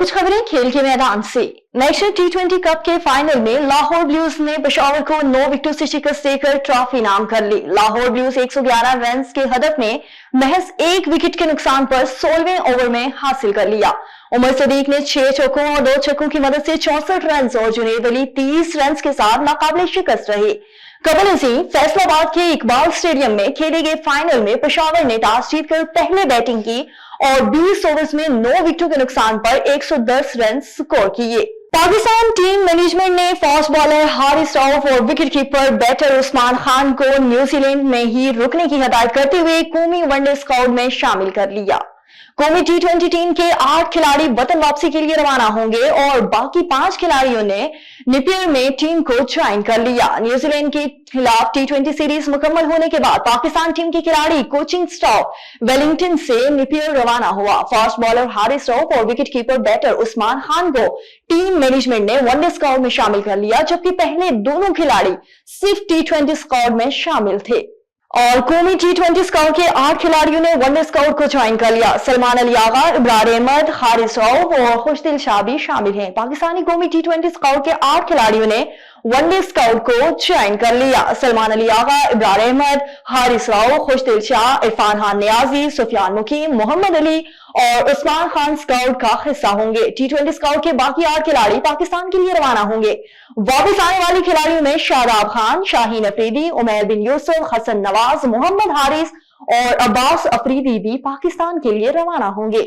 कुछ खबरें खेल के मैदान से। नेशनल टी20 कप के फाइनल में लाहौर ब्लूज ने पेशावर को 9 विकेटों से शिकस्त देकर ट्रॉफी नाम कर ली। लाहौर ब्लूज 111 रन के हदफ में महज 1 विकेट के नुकसान पर 16वें ओवर में हासिल कर लिया। उमर सदीक ने 6 चौकों और 2 छक्कों की मदद से 64 रन और जुनेद अली 30 रन के साथ नाकाबिले शिकस्त रहे। कबल अजीम फैसलाबाद के इकबाल स्टेडियम में खेले गए फाइनल में पेशावर ने टॉस जीतकर पहले बैटिंग की और 20 ओवर्स में 9 विकेटों के नुकसान पर 110 रन स्कोर किए। पाकिस्तान टीम मैनेजमेंट ने फास्ट बॉलर हारिस रऊफ और विकेटकीपर बैटर उस्मान खान को न्यूजीलैंड में ही रुकने की हिदायत करते हुए कौमी वनडे स्क्वाड में शामिल कर लिया। कौमी टी20 टीम के 8 खिलाड़ी वतन वापसी के लिए रवाना होंगे और बाकी 5 खिलाड़ियों ने नेपियर में टीम को ज्वाइन कर लिया। न्यूजीलैंड के खिलाफ टी20 सीरीज मुकम्मल होने के बाद पाकिस्तान टीम के खिलाड़ी कोचिंग स्टाफ वेलिंगटन से नेपियर रवाना हुआ। फास्ट बॉलर हारिस रऊफ और विकेटकीपर बैटर उस्मान खान को टीम मैनेजमेंट ने वनडे स्क्वाड में शामिल कर लिया, जबकि पहले दोनों खिलाड़ी सिर्फ टी20 स्क्वाड में शामिल थे। और कौमी टी20 स्क्वाड के 8 खिलाड़ियों ने वनडे स्क्वाड को ज्वाइन कर लिया। सलमान अली आगा, इब्रार अहमद, हारिस रऊफ और खुशदिल शाह भी शामिल हैं। पाकिस्तानी कौमी टी20 स्क्वाड के 8 खिलाड़ियों ने वनडे स्क्वाड को ज्वाइन कर लिया। सलमान अली आगा, इब्रार अहमद, हारिस रऊफ, खुशदिल शाह, इरफान खान नियाजी, सुफियान मुकीम, मोहम्मद अली और उस्मान खान स्क्वाड का हिस्सा होंगे। टी20 स्क्वाड के बाकी 8 खिलाड़ी पाकिस्तान के लिए रवाना होंगे। वापस आने वाले खिलाड़ियों में शादाब खान, शाहीन अफरीदी, उमैर बिन यूसुफ, हसन नवाज, मोहम्मद हारिस और अब्बास अफरीदी भी पाकिस्तान के लिए रवाना होंगे।